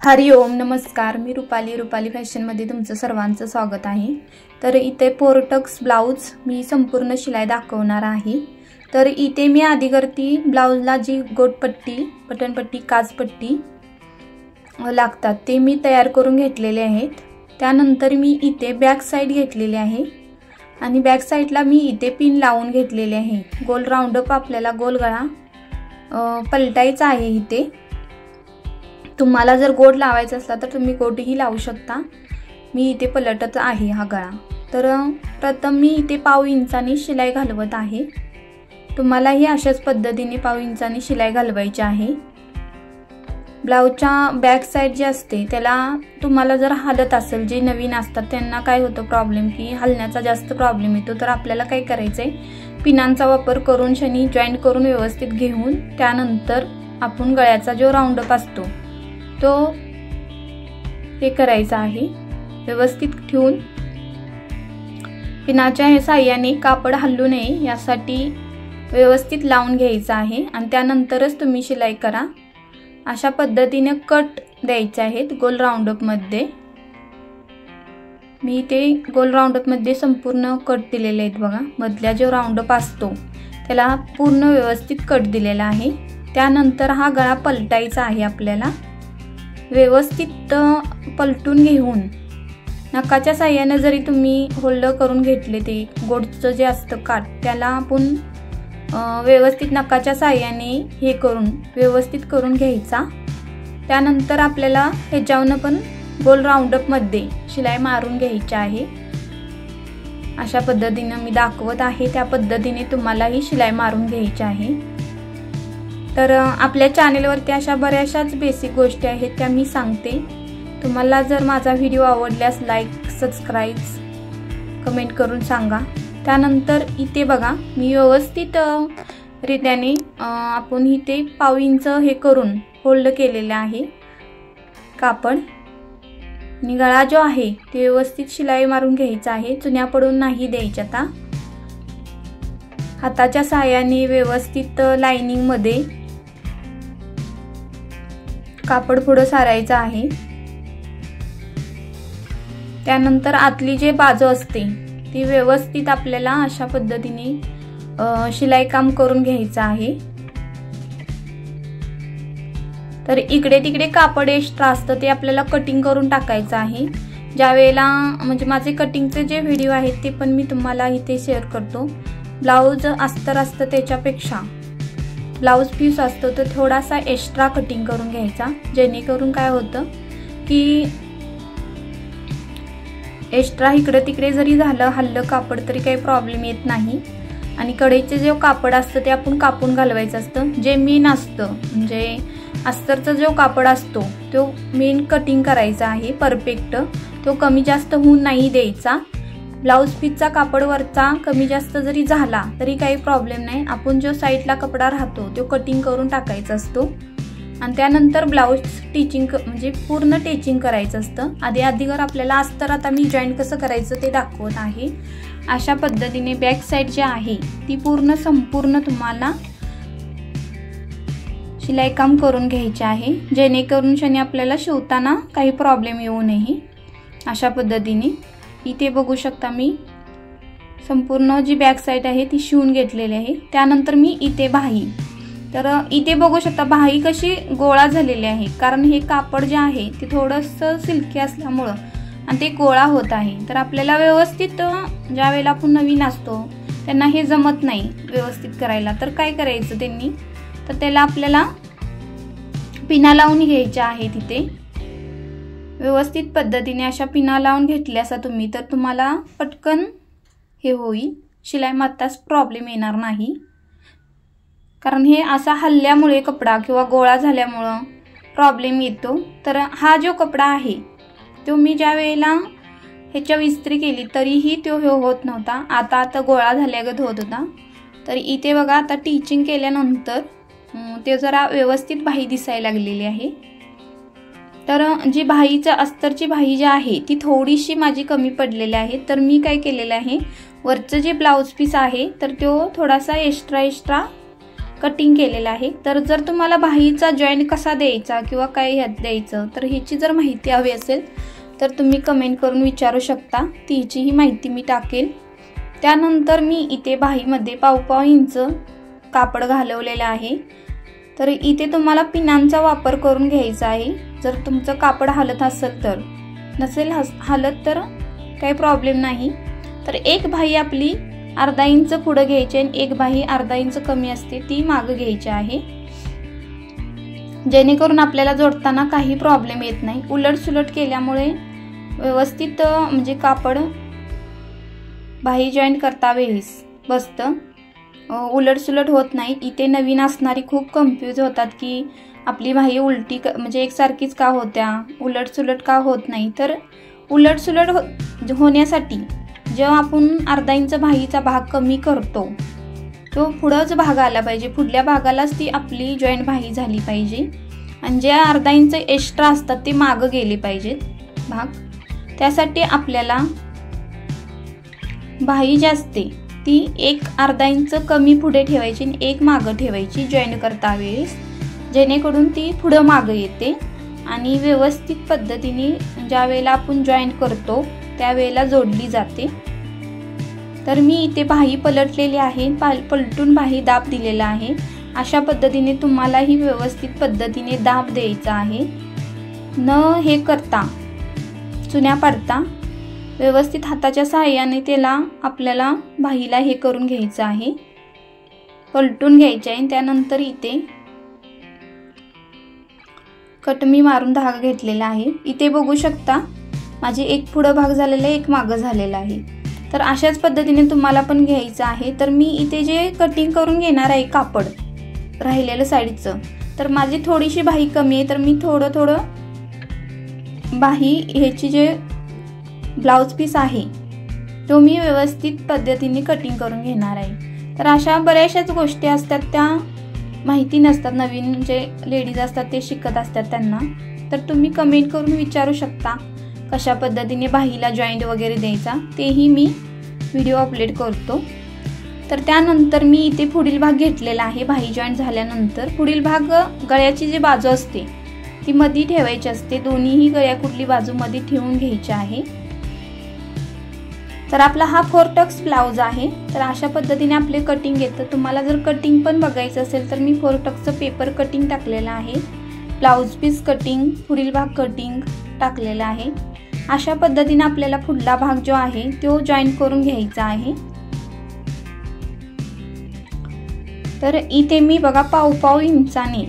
हरिओम नमस्कार। मी रुपाली फॅशनमध्ये तुमचं सर्वांचं स्वागत आहे। तर इथे पोर्टक्स ब्लाउज मी संपूर्ण शिलाई दाखवणार आहे। तर इथे मी आधी करती ब्लाउजला जी गोटपट्टी, बटनपट्टी, काजपट्टी लागतात ते मी तयार करून घेतलेले आहेत। त्यानंतर मी इथे बॅक साइड घेतलेली आहे आणि बॅक साइडला मी इथे पिन लावून घेतलेले आहे। गोल राउंड अप आपल्याला गोल गळा पलटायचा आहे। इथे तुम्हाला जर गोड लावायचा असला तर तुम्ही गोडही लावू शकता। मी इथे पलटत आहे हा गळा। तर प्रथम मी इथे पाव इंचानी शिलाई घालवत आहे। तुम्हालाही अशाच पद्धतीने पाव इंचानी शिलाई घालवायची आहे। ब्लाउजच्या बॅक साइड जे असते त्याला तुम्हाला जर हलत असेल, जे नवीन असतात त्यांना काय होतं प्रॉब्लेम की हलण्याचा जास्त प्रॉब्लेम येतो। तर आपल्याला काय करायचंय, पिनांचा वापर करून शनी जॉईंट करून व्यवस्थित घेऊन त्यानंतर आपण गळ्याचा जो राउंड अप असतो तो हे करायचा आहे। व्यवस्थित ठेवून पिनाच्या साहाय्याने कापड हलू नये यासाठी व्यवस्थित लावून घ्यायचा आहे आणि त्यानंतरच तुम्ही शिलाई करा। अशा पद्धतीने कट द्यायचे आहेत गोल राउंड अप मध्ये। मी ते गोल राउंड अप मध्ये संपूर्ण कट दिलेले आहेत बघा। मधला जो राउंड अप असतो त्याला पूर्ण व्यवस्थित कट दिलेला आहे। त्यानंतर हा गळा पलटायचा आहे आपल्याला। व्यवस्थित पलटून घेऊन नखाच्या साहाय्याने जरी तुम्ही होल्ड करून घेतले ते गोडचं जे असतं काठ त्याला आपण व्यवस्थित नखाच्या साहाय्याने हे करून व्यवस्थित करून घ्यायचा। त्यानंतर आपल्याला ह्याच्यावरून पण गोल राउंड अप मध्ये शिलाई मारून घ्यायची आहे। अशा पद्धतीने मी दाखवत आहे त्या पद्धतीने तुम्हालाही शिलाई मारून घ्यायची आहे। तर आपल्या चॅनेलवरती अशा बऱ्याचशाच बेसिक गोष्टी आहेत त्या मी सांगते। तुम्हाला जर माझा व्हिडिओ आवडल्यास लाईक, सबस्क्राइब, कमेंट करून सांगा। त्यानंतर इथे बघा मी व्यवस्थित रीत्याने आपण इथे पाव इंच हे करून होल्ड केलेले आहे कापड आणि गळा जो आहे ते व्यवस्थित शिलाई मारून घ्यायचा आहे। चुन्या पडून नाही द्यायच्या। आता हाताच्या साहाय्याने व्यवस्थित लाइनिंग मध्ये कापड पुढे सारायचं आहे। त्यानंतर आतली जे बाजू असते ती व्यवस्थित आपल्याला अशा पद्धतीने शिलाई काम करून घ्यायचं आहे। तर इकडे तिकडे कापड एक्स्ट्रा असतं ते आपल्याला कटिंग करून टाकायचं आहे। ज्या वेळेला म्हणजे माझे कटिंगचे जे व्हिडिओ आहेत ते पण मी तुम्हाला इथे शेअर करतो। ब्लाउज अस्तर असतं त्याच्यापेक्षा ब्लाउज पीस असतो तर थोडासा एक्स्ट्रा कटिंग करून घ्यायचा, जेणेकरून काय होतं की एक्स्ट्रा इकडे तिकडे जरी झालं हल्लं कापड तरी काही प्रॉब्लेम येत नाही। आणि कडेचे जे कापड असतं ते आपण कापून घालवायचं असतं। जे मेन असतं म्हणजे अस्तरचा जो कापड असतो तो मेन कटिंग करायचा आहे परफेक्ट। तो कमी जास्त होऊन नाही द्यायचा। ब्लाउज पीसचा कापड वरचा कमी जास्त जरी झाला तरी काही प्रॉब्लेम नाही। आपण जो साइडला कपडा राहतो तो कटिंग करून टाकायचा असतो आणि त्यानंतर ब्लाउज टिचिंग म्हणजे पूर्ण टिचिंग करायचं असतं। आधी आपल्याला अस्तर आता मी जॉईंट कसं करायचं ते दाखवत आहे। अशा पद्धतीने बॅक साइड जी आहे ती पूर्ण संपूर्ण तुम्हाला शिलाई काम करून घ्यायचे आहे, जेणेकरून शनी आपल्याला शिवताना काही प्रॉब्लेम येऊ नये। अशा पद्धतीने इथे बघू शकता मी संपूर्ण जी बॅक साइड आहे ती शिवून घेतलेली आहे। त्यानंतर मी इथे बाही, तर इथे बघू शकता बाही कशी गोळा झालेली आहे, कारण हे कापड जे आहे ते थोडंसं सिल्की असल्यामुळं आणि ते गोळा होत आहे। तर आपल्याला व्यवस्थित ज्या वेळेला आपण नवीन असतो त्यांना हे जमत नाही व्यवस्थित करायला, तर काय करायचं त्यांनी, तर त्याला आपल्याला पिना लावून घ्यायच्या आहे। तिथे व्यवस्थित पद्धतीने अशा पिना लावून घेतल्यास तुम्ही तर तुम्हाला पटकन हे होईल, शिलाई मारताच प्रॉब्लेम येणार नाही। कारण हे असा हल्ल्यामुळे कपडा किंवा गोळा झाल्यामुळे प्रॉब्लेम येतो। तर हा जो कपडा आहे तो मी ज्या वेळेला ह्याच्या इस्त्री केली तरीही तो हे होत नव्हता, आता गोळा झाल्यागत होत होता। तर इथे बघा आता टिचिंग केल्यानंतर ते जरा व्यवस्थित बाही दिसायला लागलेली आहे। तर जी बाहीचं अस्तरची बाही जी आहे ती थोडीशी माझी कमी पडलेली आहे। तर मी काय केलेलं आहे, वरचं जे ब्लाउज पीस आहे तर तो थोडासा एक्स्ट्रा कटिंग केलेलं आहे। तर जर तुम्हाला बाहीचा जॉईंट कसा द्यायचा किंवा काय ह्यात द्यायचं तर ह्याची जर माहिती हवी असेल तर तुम्ही कमेंट करून विचारू शकता, तिचीही माहिती मी टाकेल। त्यानंतर मी इथे बाहीमध्ये 1.5 इंच कापड घालवलेलं आहे। तर इथे तुम्हाला पिनांचा वापर करून घ्यायचा आहे। जर तुमचं कापड हलत असेल तर, नसेल हलत तर काही प्रॉब्लेम नाही। तर एक बाही आपली अर्धा इंच पुढे घ्यायची आणि एक बाही अर्धा इंच कमी असते ती मागे घ्यायची आहे, जेणेकरून आपल्याला जोडताना काही प्रॉब्लेम येत नाही। उलट सुलट केल्यामुळे व्यवस्थित म्हणजे कापड बाही जॉईंट करता वेळेस बसतं, उलट सुलट होत नाही। इथे नवीन असणारी खूप कन्फ्यूज होतात की आपली बाही उलटी म्हणजे एकसारखीच का होत्या, उलट सुलट का होत नाही। तर उलट सुलट होण्यासाठी जेव्हा आपण अर्धा इंच बाहीचा भाग कमी करतो तो पुढंच भाग आला पाहिजे, पुढल्या भागालाच ती आपली जॉईंट बाही झाली पाहिजे आणि जे अर्धा इंच एक्स्ट्रा असतात ते मागं गेले पाहिजेत भाग। त्यासाठी आपल्याला बाही जी असते ती एक अर्धा इंच कमी पुढे ठेवायची आणि एक मागं ठेवायची जॉईंट करता वेळेस, जेणेकरून ती पुढं मागं येते आणि व्यवस्थित पद्धतीने ज्या वेळेला आपण जॉईंट करतो त्यावेळेला जोडली जाते। तर मी इथे बाही पलटलेली आहे, पलटून बाही दाब दिलेला आहे। अशा पद्धतीने तुम्हालाही व्यवस्थित पद्धतीने दाब द्यायचा आहे, न हे करता चुन्या पाडता व्यवस्थित हाताच्या सहाय्याने त्याला आपल्याला बाहीला हे करून घ्यायचं आहे, पलटून घ्यायचे आहे। त्यानंतर इथे कट मी मारून धागा घेतलेला आहे। इथे बघू शकता माझे एक पुढं भाग झालेला आहे, एक मागं झालेला आहे। तर अशाच पद्धतीने तुम्हाला पण घ्यायचं आहे। तर मी इथे जे कटिंग करून घेणार आहे कापड राहिलेलं साईडचं, तर माझी थोडीशी बाही कमी आहे, तर मी थोडं बाही ह्याची जे ब्लाउज पीस आहे तो मी व्यवस्थित पद्धतीने कटिंग करून घेणार आहे। तर अशा बऱ्याचशाच गोष्टी असतात त्या माहिती नसतात, नवीन जे लेडीज असतात ते शिकत असतात त्यांना। तर तुम्ही कमेंट करून विचारू शकता कशा पद्धतीने बाहीला जॉईंट वगैरे द्यायचा, तेही मी व्हिडिओ अपलोड करतो। तर त्यानंतर मी इथे पुढील भाग घेतलेला आहे। बाही जॉईंट झाल्यानंतर पुढील भाग गळ्याची जी बाजू असते ती मध्ये ठेवायची असते, दोन्हीही गळ्या कुठली बाजू मध्ये ठेवून घ्यायची आहे। तर आपला हा 4 टक्स ब्लाउज आहे। तर अशा पद्धतीने आपले कटिंग येतं। तुम्हाला जर कटिंग पण बघायचं असेल तर मी 4 टक्सचं पेपर कटिंग टाकलेलं आहे, ब्लाउज पीस कटिंग, पुढील भाग कटिंग टाकलेला आहे। अशा पद्धतीने आपल्याला पुढला भाग जो आहे तो जॉईंट करून घ्यायचा आहे। तर इथे मी बघा 1.5 इंचाने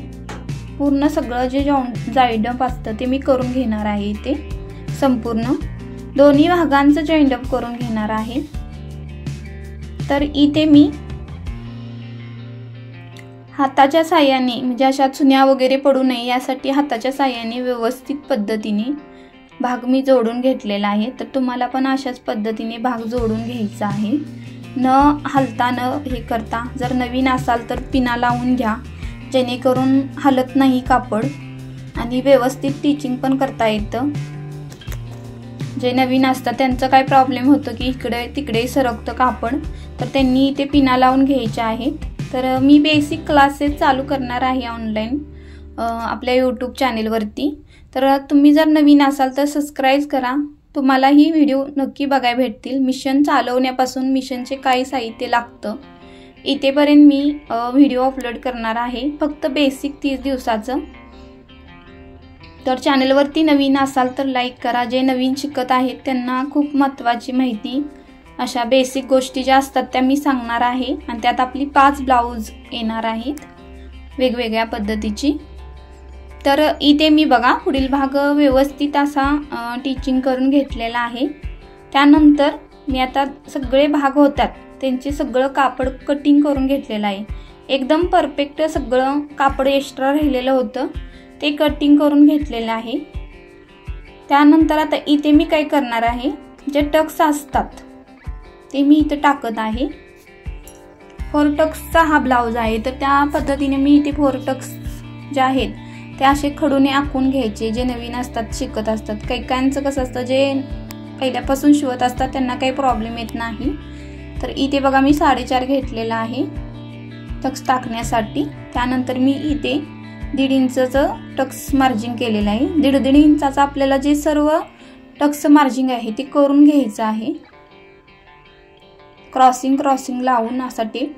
पूर्ण सगळं जे जॉईंट अप असतं ते मी करून घेणार आहे। इथे संपूर्ण दोन्ही भागांचं जॉईंट अप करून घेणार आहे। तर इथे मी हाताच्या साहाय्याने म्हणजे अशा चुन्या वगैरे पडू नये यासाठी हाताच्या साहाय्याने व्यवस्थित पद्धतीने भाग मी जोडून घेतलेला आहे। तर तुम्हाला पण अशाच पद्धतीने भाग जोडून घ्यायचा आहे, न हलता न हे करता। जर नवीन असाल तर पिना लावून घ्या, जेणेकरून हलत नाही कापड आणि व्यवस्थित टिचिंग पण करता येतं। जे नवीन असतात त्यांचा काय प्रॉब्लेम होतो की इकडे तिकडे सरकतं कापड, तर त्यांनी इथे पिना लावून घ्यायचे आहेत। तर मी बेसिक क्लासेस चालू करणार आहे ऑनलाईन आपल्या यूट्यूब चॅनेलवरती। तर तुम्ही जर नवीन असाल तर सबस्क्राईब करा, तुम्हाला ही व्हिडिओ नक्की बघायला भेटतील। मिशन चालवण्यापासून मिशनचे काय साहित्य लागतं इथेपर्यंत मी व्हिडिओ अपलोड करणार आहे, फक्त बेसिक 30 दिवसाचं। तर चॅनलवरती नवीन असाल तर लाईक करा, जे नवीन शिकत आहेत त्यांना खूप महत्त्वाची माहिती अशा बेसिक गोष्टी ज्या असतात त्या मी सांगणार आहे आणि त्यात आपली 5 ब्लाउज येणार आहेत वेगवेगळ्या पद्धतीची। तर इथे मी बघा पुढील भाग व्यवस्थित असा टिचिंग करून घेतलेला आहे। त्यानंतर मी आता सगळे भाग होतात त्यांचे सगळं कापड कटिंग करून घेतलेलं आहे, एकदम परफेक्ट सगळं कापड एक्स्ट्रा राहिलेलं होतं ते कटिंग करून घेतलेलं आहे। त्यानंतर आता इथे मी काय करणार आहे, जे टक्स असतात ते मी इथे टाकत आहे। 4 टक्सचा हा ब्लाउज आहे, तर त्या पद्धतीने मी इथे 4 टक्स जे आहेत ते असे खडूने आखून घ्यायचे, जे नवीन असतात शिकत असतात। काही काहींचं कसं असतं जे पहिल्यापासून शिवत असतात त्यांना काही प्रॉब्लेम येत नाही। तर इथे बघा मी 4.5 घेतलेला आहे, टक्स टाकण्यासाठी. त्यानंतर मी इथे 1.5 इंचचं टक्स मार्जिन केलेलं आहे. 1.5 इंचाचं आपल्याला जे सर्व टक्स मार्जिन आहे ते करून घ्यायचं आहे. क्रॉसिंग लावून असा टेप.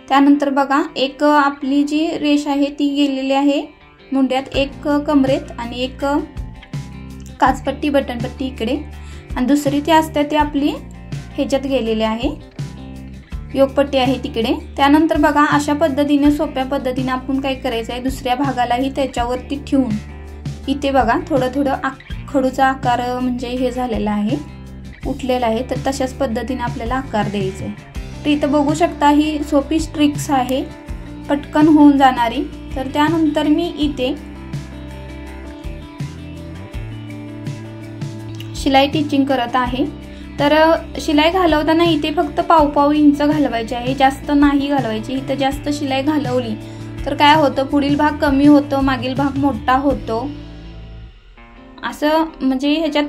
त्यानंतर बघा एक आपली जी रेष आहे ती गेलेली आहे मुंड्यात, एक कमरेत आणि एक काचपट्टी बटनपट्टी इकडे, आणि दुसरी ती असते ती आपली ह्याच्यात गेलेली आहे, योगपट्टी आहे तिकडे. त्यानंतर बघा अशा पद्धतीने सोप्या पद्धतीने आपण काय करायचं आहे, दुसऱ्या भागालाही त्याच्यावरती ठेवून इथे बघा थोडं खडूचा आकार म्हणजे हे झालेला आहे, उठलेला आहे, तर तशाच पद्धतीने आपल्याला आकार द्यायचा आहे. तर इथं बघू शकता ही सोपी ट्रिक्स आहे, पटकन होऊन जाणारी. तर त्यानंतर मी इथे शिलाई टिचिंग करत आहे. तर शिलाई घालवताना इथे फक्त पाव इंच घालवायचे आहे, जास्त नाही घालवायची. इथं जास्त शिलाई घालवली तर काय होतं, पुढील भाग कमी होतो, मागील भाग मोठा होतो. असं म्हणजे ह्याच्यात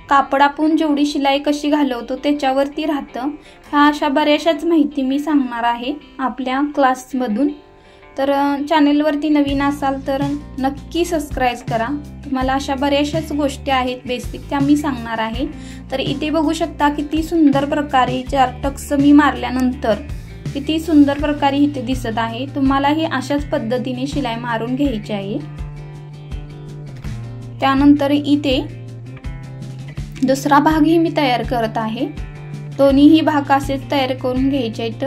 कापड आपण जेवढी शिलाई कशी घालवतो त्याच्यावरती राहतं. ह्या अशा बऱ्याचशाच माहिती मी सांगणार आहे आपल्या क्लासमधून. तर चॅनेलवरती नवीन असाल तर नक्की सबस्क्राईब करा. तुम्हाला अशा बऱ्याचशाच गोष्टी आहेत बेसिक, त्या मी सांगणार आहे. तर इथे बघू शकता किती सुंदर प्रकारे 4 टक्स मी मारल्यानंतर किती सुंदर प्रकारे इथे दिसत आहे. तुम्हालाही अशाच पद्धतीने शिलाई मारून घ्यायची आहे. त्यानंतर इथे दुसरा भागही मी तयार करत आहे. दोन्हीही भाग असेच तयार करून घ्यायचे आहेत.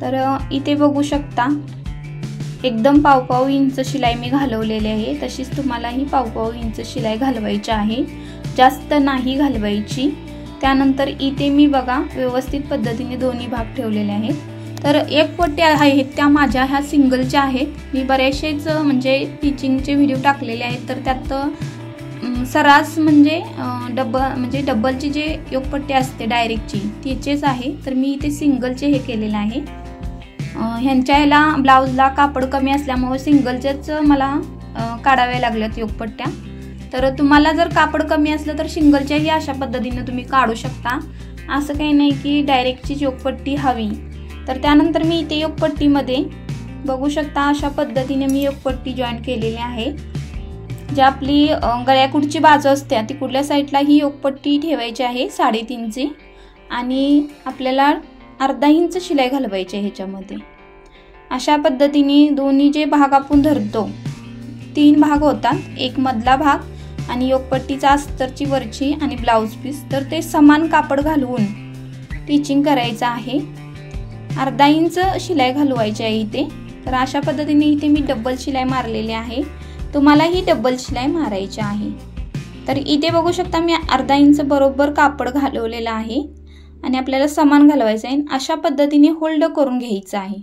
तर इथे बघू शकता एकदम पाव इंच शिलाई मी घालवलेली आहे. तशीच तुम्हालाही पाव इंच शिलाई घालवायची आहे, जास्त नाही घालवायची. त्यानंतर इथे मी बघा व्यवस्थित पद्धतीने दोन्ही भाग ठेवलेले आहेत. तर एक पट्टी आहेत त्या माझ्या ह्या सिंगलच्या आहेत. मी बरेचसेच म्हणजे टीचिंगचे व्हिडिओ टाकलेले आहेत, तर त्यात सरास म्हणजे डबलची जे योगपट्टी असते डायरेक्टची तिचेच आहे. तर मी इथे सिंगलचे हे केलेलं आहे. ह्यांच्या ह्याला ब्लाऊजला कापड कमी असल्यामुळे सिंगलच्याच मला काढाव्या लागल्यात योगपट्ट्या. तर तुम्हाला जर कापड कमी असलं तर सिंगलच्याही अशा पद्धतीने तुम्ही काढू शकता. असं काही नाही की डायरेक्टची योगपट्टी हवी. तर त्यानंतर मी इथे योगपट्टीमध्ये बघू शकता अशा पद्धतीने मी योगपट्टी जॉईन केलेली आहे. जी आपली गळ्याकुडची बाजू असते ती कुठल्या साईडला ही योगपट्टी ठेवायची आहे 3.5 आणि आपल्याला 1/2 इंच शिलाई घालवायची आहे ह्याच्यामध्ये. अशा पद्धतीने दोन्ही जे भाग आपण धरतो 3 भाग होतात, एक मधला भाग आणि योगपट्टीचा अस्तरची वरची आणि ब्लाऊज पीस. तर ते समान कापड घालवून टिचिंग करायचं आहे. 1/2 इंच शिलाई घालवायची आहे इथे. तर अशा पद्धतीने इथे मी डबल शिलाई मारलेली आहे. तुम्हालाही डबल शिलाई मारायची आहे. तर इथे बघू शकता मी 1/2 इंच बरोबर कापड घालवलेलं आहे आणि आपल्याला समान घालवायचं आहे. अशा पद्धतीने होल्ड करून घ्यायचं आहे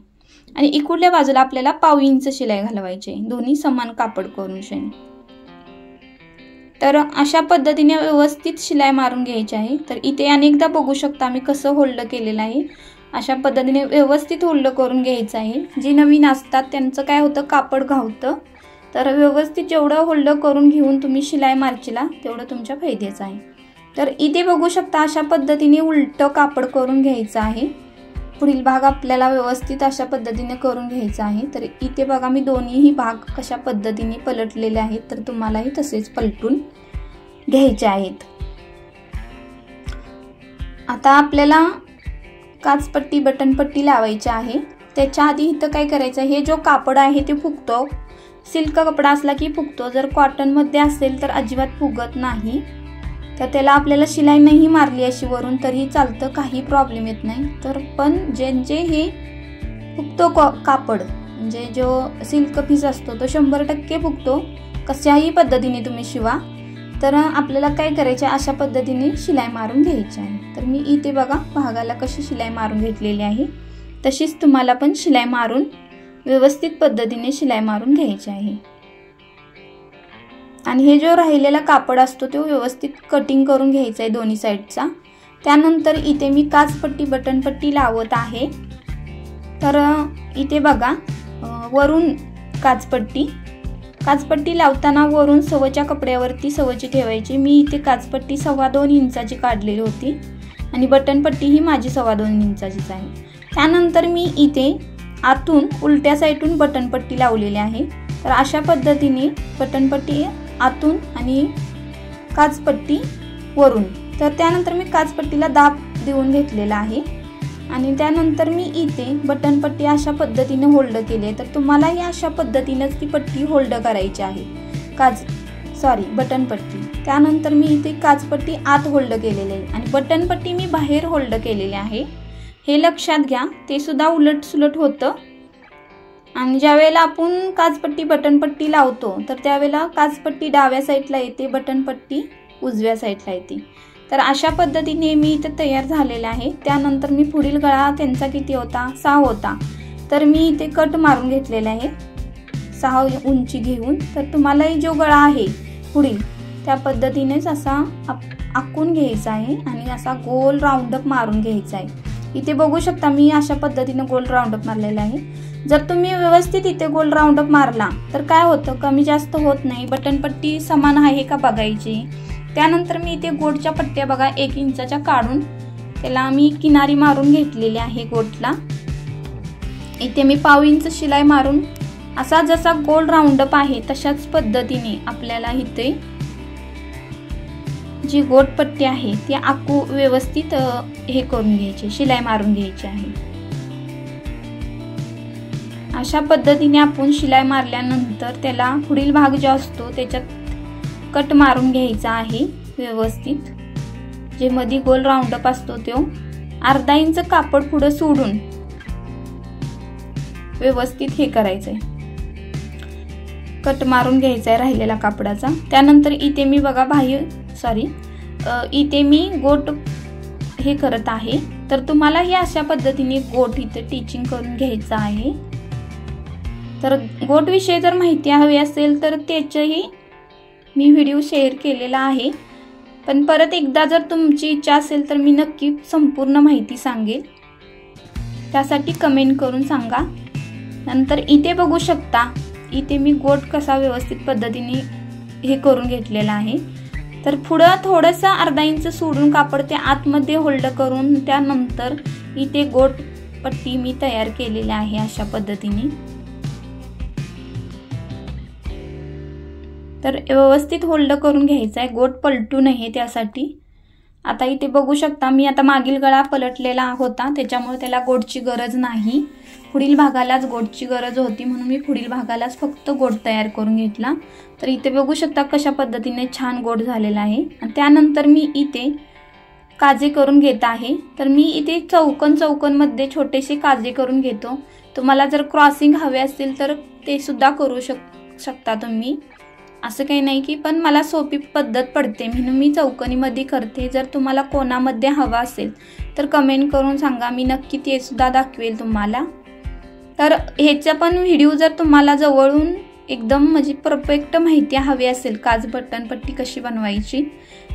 आणि इकडल्या बाजूला आपल्याला पाव इंच शिलाई घालवायची आहे, दोन्ही समान कापड करून शेण. तर अशा पद्धतीने व्यवस्थित शिलाई मारून घ्यायची आहे. तर इथे अनेकदा बघू शकता मी कसं होल्ड केलेलं आहे. अशा पद्धतीने व्यवस्थित होल्ड करून घ्यायचं आहे. जे नवीन असतात त्यांचं काय होतं, कापड घावतं. तर व्यवस्थित जेवढं होल्ड करून घेऊन तुम्ही शिलाई मारचीला तेवढं तुमच्या फायद्याचं आहे. तर इथे बघू शकता अशा पद्धतीने उलटं कापड करून घ्यायचं आहे. पुढील भाग आपल्याला व्यवस्थित अशा पद्धतीने करून घ्यायचा आहे. तर इथे बघा मी दोन्हीही भाग कशा पद्धतीने पलटलेले आहेत, तर तुम्हालाही तसेच पलटून घ्यायचे आहेत. आता आपल्याला काचपट्टी बटनपट्टी लावायची आहे. त्याच्या आधी इथं काय करायचं, हे जो कापड आहे ते फुगतो. सिल्क कपडा असला की फुगतो, जर कॉटनमध्ये असेल तर अजिबात फुगत नाही. तर त्याला आपल्याला शिलाई नाही मारली अशी वरून तरी चालतं, काही प्रॉब्लेम येत नाही. तर पण ज्यांचे हे फुगतो कापड म्हणजे जो सिल्क पीस असतो तो 100% फुगतो. कशाही पद्धतीने तुम्ही शिवा. तर आपल्याला काय करायचे, अशा पद्धतीने शिलाई मारून घ्यायची आहे. तर मी इथे बघा भागाला कशी शिलाई मारून घेतलेली आहे, तशीच तुम्हाला पण शिलाई मारून व्यवस्थित पद्धतीने शिलाई मारून घ्यायची आहे. आणि हे जो राहिलेला कापड असतो तो व्यवस्थित कटिंग करून घ्यायचा आहे दोन्ही साईडचा. त्यानंतर इथे मी काचपट्टी बटनपट्टी लावत आहे. तर इथे बघा वरून काचपट्टी लावताना वरून सवच्या कपड्यावरती सवची ठेवायची. मी इथे काचपट्टी 2.25 इंचाची काढलेली होती. आणि बटन पट्टी ही माझी 2.25 इंचाचीच आहे। त्यानंतर मी इथे आतून उलट्या साईडून बटन पट्टी लावलेली आहे। तर अशा पद्धतीने बटन पट्टी आतून आणि काचपट्टी वरून। तर त्यानंतर मी काचपट्टीला दाब देऊन घेतलेला आहे आणि त्यानंतर मी इथे बटन पट्टी अशा पद्धतीने होल्ड केली आहे। तर तुम्हालाही अशा पद्धतीनेच ती पट्टी होल्ड करायची आहे, बटन पट्टी। त्यानंतर मी इथे काचपट्टी आत होल्ड केलेली आहे आणि बटन पट्टी मी बाहेर होल्ड केलेली आहे, हे लक्षात घ्या। ते सुद्धा उलट सुलट होतं आणि ज्या वेळेला आपण काचपट्टी बटन पट्टी लावतो तर त्यावेळेला काचपट्टी डाव्या साईडला येते, बटन पट्टी उजव्या साईडला येते। तर अशा पद्धतीने मी इथे तयार झालेले आहे। त्यानंतर मी पुढील गळा त्यांचा किती होता, 6 होता, तर मी इथे कट मारून घेतलेला आहे 6 उंची घेऊन। तर तुम्हालाही जो गळा आहे पुढील त्या पद्धतीनेच असा आखून घ्यायचा आहे आणि असा गोल राऊंडअप मारून घ्यायचा आहे। इथे बघू शकता मी अशा पद्धतीने गोल राऊंडअप मारलेला आहे। जर तुम्ही व्यवस्थित इथे गोल राऊंडअप मारला तर काय होतं, कमी जास्त होत नाही, बटन पट्टी समान आहे का बघायची। त्यानंतर मी इथे गोटच्या पट्ट्या बघा 1 इंचाच्या काढून त्याला मी किनारी मारून घेतलेली आहे गोटला। इथे मी 1/2 इंच शिलाई मारून असा जसा गोल राऊंडअप आहे तशाच पद्धतीने आपल्याला इथे जी गोट पट्टी आहे ती आखू व्यवस्थित हे करून घ्यायची, शिलाई मारून घ्यायची आहे। अशा पद्धतीने आपण शिलाई मारल्यानंतर त्याला पुढील भाग जो असतो त्याच्यात कट मारून घ्यायचा आहे व्यवस्थित। जे मध्ये गोल राऊंडअप असतो तो 1/2 इंच कापड पुढे सोडून व्यवस्थित हे करायचंय, कट मारून घ्यायचा आहे राहिलेला कापडाचा। त्यानंतर इथे मी बघा इथे मी गोट हे करत आहे। तर तुम्हाला ही अशा पद्धतीने गोट इथे टीचिंग करून घ्यायचं आहे। तर गोट विषयी जर माहिती हवी असेल तर त्याचंही मी व्हिडिओ शेअर केलेला आहे, पण परत एकदा जर तुमची इच्छा असेल तर मी नक्की संपूर्ण माहिती सांगेल, त्यासाठी कमेंट करून सांगा। नंतर इथे बघू शकता इथे मी गोट कसा व्यवस्थित पद्धतीने हे करून घेतलेला आहे। तर पुढं थोडंसं 1/2 इंच सोडून कापड ते आतमध्ये होल्ड करून त्यानंतर इथे गोट पट्टी मी तयार केलेली आहे अशा पद्धतीने। तर व्यवस्थित होल्ड करून घ्यायचा आहे, गोट पलटू नये त्यासाठी। आता इथे बघू शकता मी आता मागील गळा पलटलेला होता त्याच्यामुळे त्याला गोटची गरज नाही, पुढील भागालाच गोटची गरज होती म्हणून मी पुढील भागालाच फक्त गोट तयार करून घेतला। तर इथे बघू शकता कशा पद्धतीने छान गोट झालेला आहे। आणि त्यानंतर मी इथे काजे करून घेत आहे। तर मी इथे चौकोनमध्ये छोटेसे काजे करून घेतो। तुम्हाला जर क्रॉसिंग हवे असतील तर ते सुद्धा करू शकता तुम्ही, असं काही नाही की, पण मला सोपी पद्धत पडते म्हणून मी चौकोनीमध्ये करते। जर तुम्हाला कोणामध्ये हवा असेल तर कमेंट करून सांगा, मी नक्की ते सुद्धा दाखवेल तुम्हाला। तर ह्याचा पण व्हिडिओ जर तुम्हाला जवळून एकदम म्हणजे परफेक्ट माहिती हवी असेल काज बटन पट्टी कशी बनवायची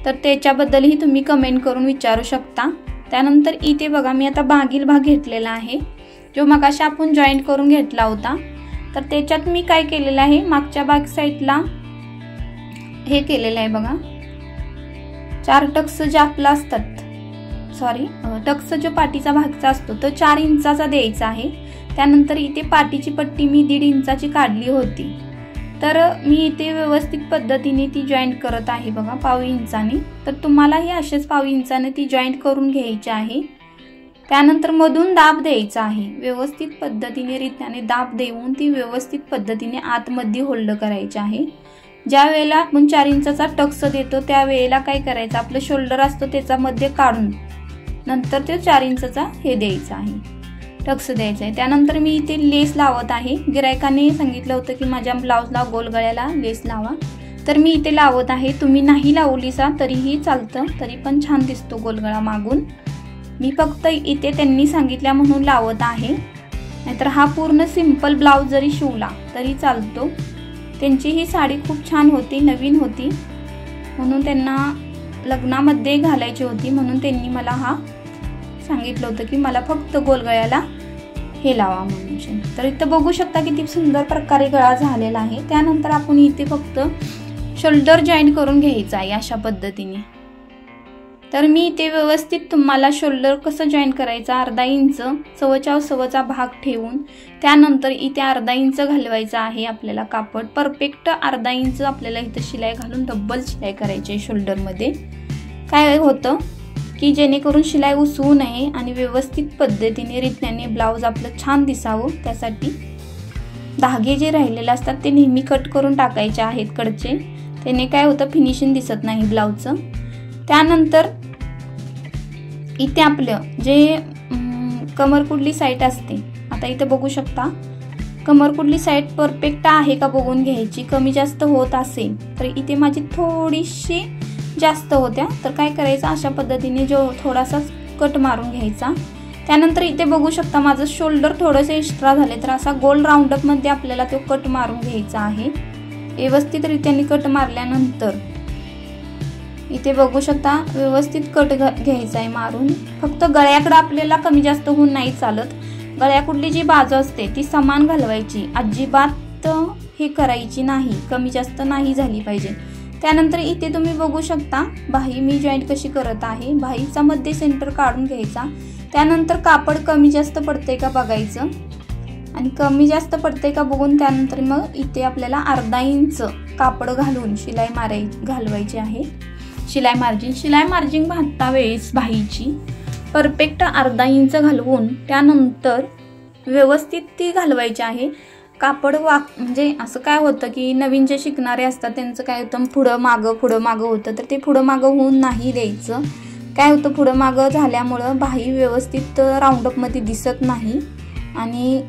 तर त्याच्याबद्दलही तुम्ही कमेंट करून विचारू शकता। त्यानंतर इथे बघा मी आता मागील भाग घेतलेला आहे जो मगाशी आपण जॉईंट करून घेतला होता। तर त्याच्यात मी काय केलेलं आहे, मागच्या बॅक साईडला हे केलेलं आहे बघा, 4 टक्स जे आपला असतात, टक्स जो पाठीचा भागचा असतो तो 4 इंचाचा द्यायचा आहे। त्यानंतर इथे पाठीची पट्टी मी 1.5 इंचाची काढली होती, तर मी इथे व्यवस्थित पद्धतीने ती जॉईंट करत आहे बघा 1/2 इंचाने। तर तुम्हालाही असेच 1/2 इंचाने ती जॉईंट करून घ्यायची आहे। त्यानंतर मधून दाब द्यायचा आहे, व्यवस्थित पद्धतीने रित्याने दाब देऊन ती व्यवस्थित पद्धतीने आतमध्ये होल्ड करायची आहे। ज्या वेळेला आपण 4 इंचाचा टक्स देतो त्यावेळेला काय करायचं, आपलं शोल्डर असतो त्याचा मध्ये काढून नंतर ते 4 इंचाचा हे द्यायचा आहे, टक्स द्यायचा आहे। त्यानंतर मी इथे लेस लावत आहे। गिरायकाने सांगितलं होतं की माझ्या ब्लाउजला गोल गळ्याला लेस लावा, तर मी इथे लावत आहे। तुम्ही नाही लावलीसा तरीही चालतं, तरी पण छान दिसतो गोलगळा मागून। मी फक्त इथे त्यांनी सांगितल्या म्हणून लावत आहे, नाहीतर हा पूर्ण सिंपल ब्लाउज जरी शिवला तरी चालतो। त्यांची ही साडी खूप छान होती, नवीन होती, म्हणून त्यांना लग्नामध्ये घालायची होती म्हणून त्यांनी मला हा सांगितलं होतं की मला फक्त गोलगळ्याला हे लावा म्हणून। तर इथं बघू शकता किती सुंदर प्रकारे गळा झालेला आहे। त्यानंतर आपण इथे फक्त शोल्डर जॉईंट करून घ्यायचा आहे अशा पद्धतीने। तर मी इथे व्यवस्थित तुम्हाला शोल्डर कसं जॉईन करायचं, अर्धा इंच सव्वाच्या सव्वाचा भाग ठेवून त्यानंतर इथे अर्धा इंच घालवायचा आहे आपल्याला कापड. परफेक्ट अर्धा इंच आपल्याला इथं शिलाई घालून डबल शिलाई करायची आहे शोल्डरमध्ये. काय होतं की जेणेकरून शिलाई उसवू नये आणि व्यवस्थित पद्धतीने रित्याने ब्लाऊज आपलं छान दिसावं, त्यासाठी धागे जे राहिलेले असतात ते नेहमी कट करून टाकायचे आहेत कडचे. त्याने काय होतं, फिनिशिंग दिसत नाही ब्लाऊजचं. त्यानंतर इथे आपलं जे कमरकुडली साईड असते, आता इथे बघू शकता कमरकुडली साईड परफेक्ट आहे का बघून घ्यायची. कमी जास्त होत असेल तर इथे माझी थोडीशी जास्त होत्या, तर काय करायचं, अशा पद्धतीने जो थोडासा कट मारून घ्यायचा. त्यानंतर इथे बघू शकता माझं शोल्डर थोडंसं एक्स्ट्रा झाले, तर असा गोल राऊंडअप मध्ये आपल्याला तो कट मारून घ्यायचा आहे. व्यवस्थित रित्याने कट मारल्यानंतर इथे बघू शकता व्यवस्थित कट घ्यायचा आहे मारून. फक्त गळ्याकडे आपल्याला कमी जास्त होऊन नाही चालत. गळ्याकुडली जी बाजू असते ती समान घालवायची, अजिबात हे करायची नाही, कमी जास्त नाही झाली पाहिजे. त्यानंतर इथे तुम्ही बघू शकता बाही मी जॉईंट कशी करत आहे. बाहीचा मध्ये सेंटर काढून घ्यायचा. त्यानंतर कापड कमी जास्त पडते का बघायचं आणि कमी जास्त पडते का बघून त्यानंतर मग इथे आपल्याला अर्धा इंच कापड घालून शिलाई घालवायची आहे. शिलाई मार्जिन घालता वेळेस बाहीची परफेक्ट अर्धा इंच घालवून त्यानंतर व्यवस्थित ती घालवायची आहे. कापड म्हणजे असं काय होतं की नवीन जे शिकणारे असतात त्यांचं काय होतं, पुढं मागं होतं, तर ते पुढं मागं होऊन नाही द्यायचं. काय होतं, पुढं मागं झाल्यामुळं बाही व्यवस्थित राऊंडअपमध्ये दिसत नाही आणि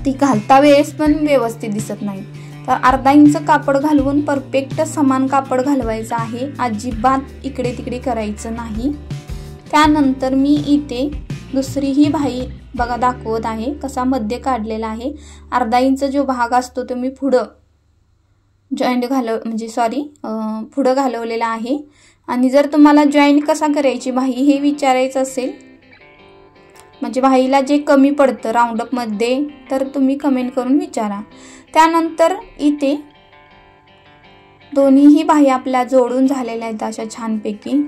ती घालता वेळेस पण व्यवस्थित दिसत नाही. तर अर्धा इंच कापड घालवून परफेक्ट समान कापड घालवायचं आहे, अजिबात इकडे तिकडे करायचं नाही. त्यानंतर मी इथे दुसरीही बाही बघा दाखवत आहे, कसा मध्ये काढलेला आहे. अर्धा इंच जो भाग असतो तो मी पुढं पुढं घालवलेला आहे. आणि जर तुम्हाला जॉईंट कसा करायची बाही हे विचारायचं असेल, म्हणजे बाहीला जे कमी पडतं राऊंडअप मध्ये, तर तुम्ही कमेंट करून विचारा. त्यानंतर इथे दोन्हीही बाही आपल्या जोडून झालेल्या आहेत अशा छानपैकी.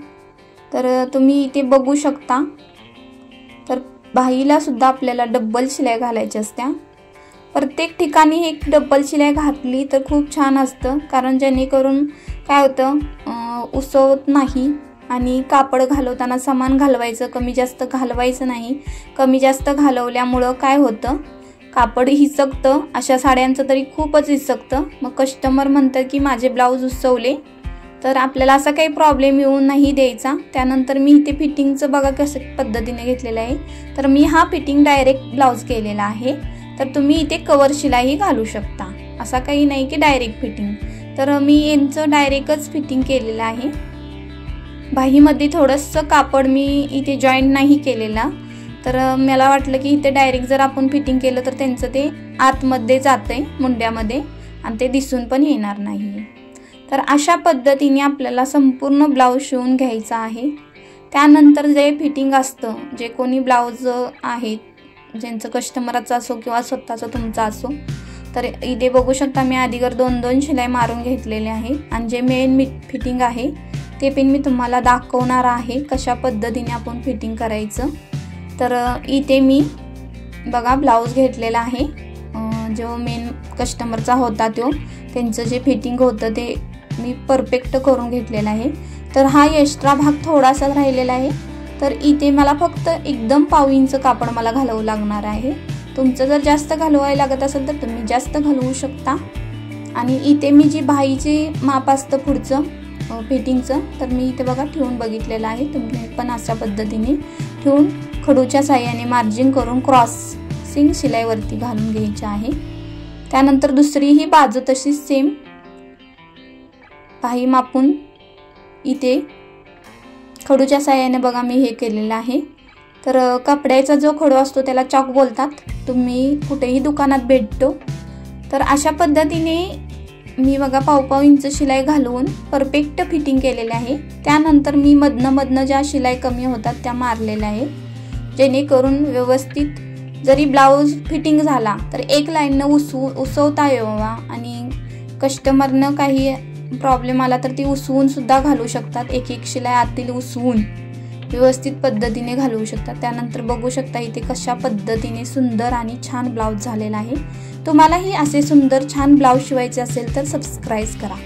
तर तुम्ही इथे बघू शकता. तर बाहीला सुद्धा आपल्याला डबल शिलाई घालायची असत्या. प्रत्येक ठिकाणी एक डबल शिलाई घातली तर खूप छान असतं, कारण जेणेकरून काय होतं, उसवत नाही आणि कापड घालवताना समान घालवायचं, कमी जास्त घालवायचं नाही. कमी जास्त घालवल्यामुळं काय होतं, कापड हिसकतं. अशा साड्यांचं तरी खूपच हिसकतं. मग कस्टमर म्हणतात की माझे ब्लाऊज उसवले, तर आपल्याला असा काही प्रॉब्लेम येऊन नाही द्यायचा. त्यानंतर मी इथे फिटिंगचं बघा कसं पद्धतीने घेतलेलं आहे. तर मी हा फिटिंग डायरेक्ट ब्लाऊज केलेला आहे. तर तुम्ही इथे कवर शिलाई घालू शकता, असा काही नाही की डायरेक्ट फिटिंग. तर मी यांचं डायरेक्टच फिटिंग केलेलं आहे. बाहीमध्ये थोडंसं कापड मी इथे जॉईंट नाही केलेला, तर मला वाटलं की इथे डायरेक्ट जर आपण फिटिंग केलं तर त्यांचं ते आतमध्ये जातंय मुंड्यामध्ये आणि ते दिसून पण येणार नाही. तर अशा पद्धतीने आपल्याला संपूर्ण ब्लाऊज शिवून घ्यायचा आहे. त्यानंतर जे फिटिंग असतं, जे कोणी ब्लाऊज आहेत ज्यांचं कस्टमरचं असो किंवा स्वतःचं तुमचं असो, तर इथे बघू शकता मी अगोदर 2-2 शिलाई मारून घेतलेले आहे. आणि जे मेन फिटिंग आहे ते पण मी तुम्हाला दाखवणार आहे कशा पद्धतीने आपण फिटिंग करायचं. तर इथे मी बघा ब्लाऊज घेतलेला आहे, जो मेन कस्टमरचा होता तो, त्यांचं जे फिटिंग होतं ते मी परफेक्ट करून घेतलेला आहे. तर हा एक्स्ट्रा भाग थोडासा राहिलेला आहे. तर इथे मला फक्त एकदम पाव इंच कापड मला घालवं लागणार आहे. तुमचं जर जास्त घालवायला लागत असेल तर तुम्ही जास्त घालवू शकता. आणि इथे मी जी बाहीची माप असतं पुढचं फिटिंगचं, तर मी इथे बघा ठेवून बघितलेलं आहे. तुम्ही पण अशा पद्धतीने ठेवून खडूच्या साह्याने मार्जिन करून क्रॉसिंग शिलाईवरती घालून घ्यायची आहे. त्यानंतर दुसरीही बाजू तशीच सेम बाही मापून इथे खडूच्या साह्याने बघा मी हे केलेलं आहे. तर कपड्याचा जो खडू असतो त्याला चॉक बोलतात, तुम्ही कुठेही दुकानात भेटतो. तर अशा पद्धतीने मी बघा पाव इंच शिलाई घालवून परफेक्ट फिटिंग केलेले आहे. त्यानंतर मी मधनं ज्या शिलाई कमी होतात त्या मारलेल्या आहेत, जेणेकरून व्यवस्थित जरी ब्लाऊज फिटिंग झाला तर एक लाईननं उसवता यावा आणि कस्टमरनं काही प्रॉब्लेम आला तर ती उसवून सुद्धा घालू शकतात। एक एक शिलाई आतील उसवून व्यवस्थित पद्धतीने घालवू शकतात। त्यानंतर बघू शकता इथे कशा पद्धतीने सुंदर आणि छान ब्लाउज झालेला आहे। तुम्हालाही असे सुंदर छान ब्लाउज शिवायचे असेल तर सबस्क्राइब करा।